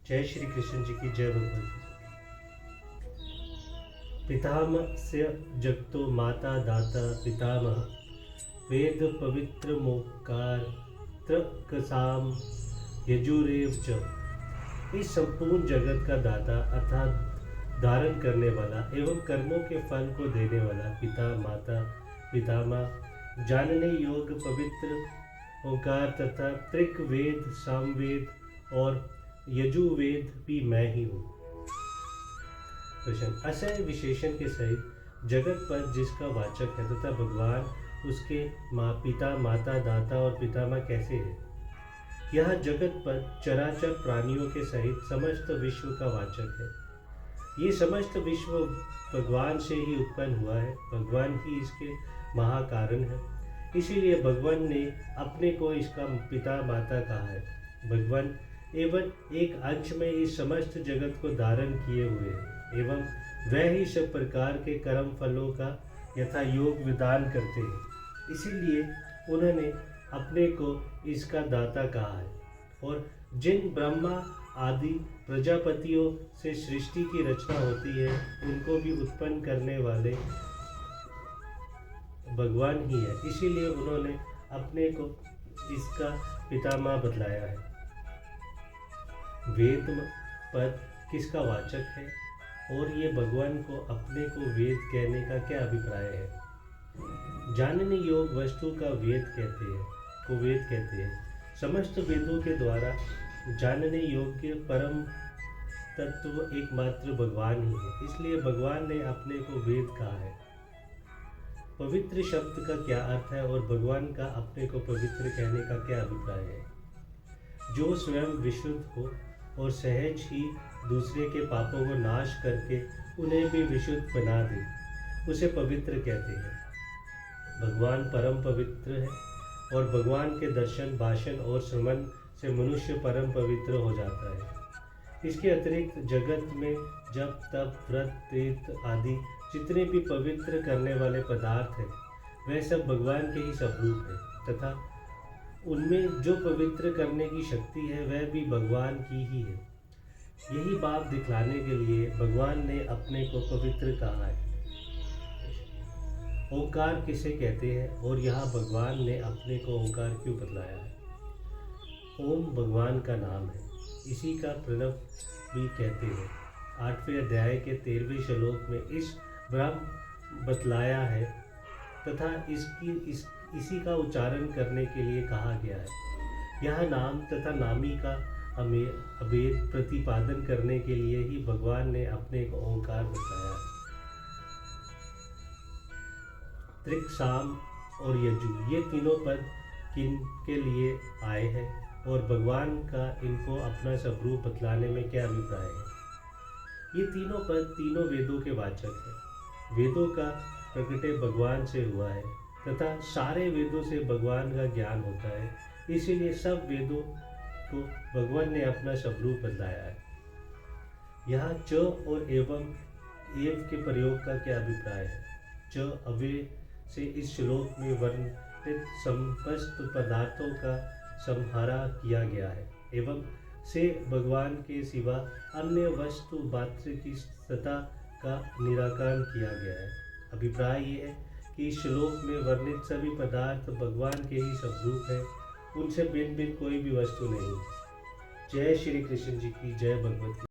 जय श्री कृष्ण जी की जय भगवत गीता। पितामहस्य जगतो माता दाता पितामह वेद पवित्र मोकार त्रकसाम यजुरेव च। इस संपूर्ण जगत का दाता अर्थात धारण करने वाला एवं कर्मों के फल को देने वाला पिता माता पितामह जानने योग्य पवित्र ओंकार तथा त्रिक वेद सामवेद और यजुर्वेद भी मैं ही हूँ। प्रश्न अशय विशेषण के सहित जगत पर जिसका वाचक है तथा भगवान उसके पिता माता दाता और पितामह कैसे है। यह जगत पर चराचर प्राणियों के सहित समस्त विश्व का वाचक है। ये समस्त विश्व भगवान से ही उत्पन्न हुआ है, भगवान ही इसके महाकारण है। इसीलिए भगवान ने अपने को इसका पिता माता कहा है। भगवान एवं एक अंश में इस समस्त जगत को धारण किए हुए हैं एवं वह ही सब प्रकार के कर्म फलों का यथा योग विधान करते हैं। इसीलिए उन्होंने अपने को इसका दाता कहा है। और जिन ब्रह्मा आदि प्रजापतियों से सृष्टि की रचना होती है उनको भी उत्पन्न करने वाले भगवान ही है। इसीलिए उन्होंने अपने को इसका पितामह बतलाया है। वेद पद किसका वाचक है और ये भगवान को अपने को वेद कहने का क्या अभिप्राय है। जानने योग वस्तु का वेद कहते हैं। समस्त वेदों के द्वारा जानने योग्य परम तत्व एकमात्र भगवान ही है। इसलिए भगवान ने अपने को वेद कहा है। पवित्र शब्द का क्या अर्थ है और भगवान का अपने को पवित्र कहने का क्या अभिप्राय है। जो स्वयं विशुद्ध हो और सहज ही दूसरे के पापों को नाश करके उन्हें भी विशुद्ध बना दे उसे पवित्र कहते हैं। भगवान परम पवित्र है और भगवान के दर्शन भाषण और श्रवण से मनुष्य परम पवित्र हो जाता है। इसके अतिरिक्त जगत में जप तप व्रत तीर्थ आदि जितने भी पवित्र करने वाले पदार्थ हैं वह सब भगवान के ही स्वरूप है तथा उनमें जो पवित्र करने की शक्ति है वह भी भगवान की ही है। यही बात दिखलाने के लिए भगवान ने अपने को पवित्र कहा है। ओंकार किसे कहते हैं और यहाँ भगवान ने अपने को ओंकार क्यों बतलाया है। ओम भगवान का नाम है, इसी का प्रणव भी कहते हैं। 8वें अध्याय के 13वें श्लोक में इस ब्रह्म बतलाया है तथा इसी का उच्चारण करने के लिए कहा गया है। यह नाम तथा नामी का अभेद प्रतिपादन करने के लिए ही भगवान ने अपने को ओंकार बताया है। त्रिक साम और यजु ये तीनों पद किन के लिए आए हैं और भगवान का इनको अपना स्वरूप बतलाने में क्या अभिप्राय है। ये तीनों पद तीनों वेदों के वाचक हैं। वेदों का प्रकटय भगवान से हुआ है तथा सारे वेदों से भगवान का ज्ञान होता है। इसीलिए सब वेदों को भगवान ने अपना स्वरूप बतलाया है। यहाँ च और एवं एव के प्रयोग का क्या अभिप्राय है। च अव्यय से इस श्लोक में वर्णित समस्त पदार्थों का संहारा किया गया है एवं से भगवान के सिवा अन्य वस्तु मात्र की सत्ता का निराकरण किया गया है। अभिप्राय ये है कि इस श्लोक में वर्णित सभी पदार्थ भगवान के ही स्वरूप है, उनसे भिन्न कोई भी वस्तु नहीं। जय श्री कृष्ण जी की जय भगवत गीता।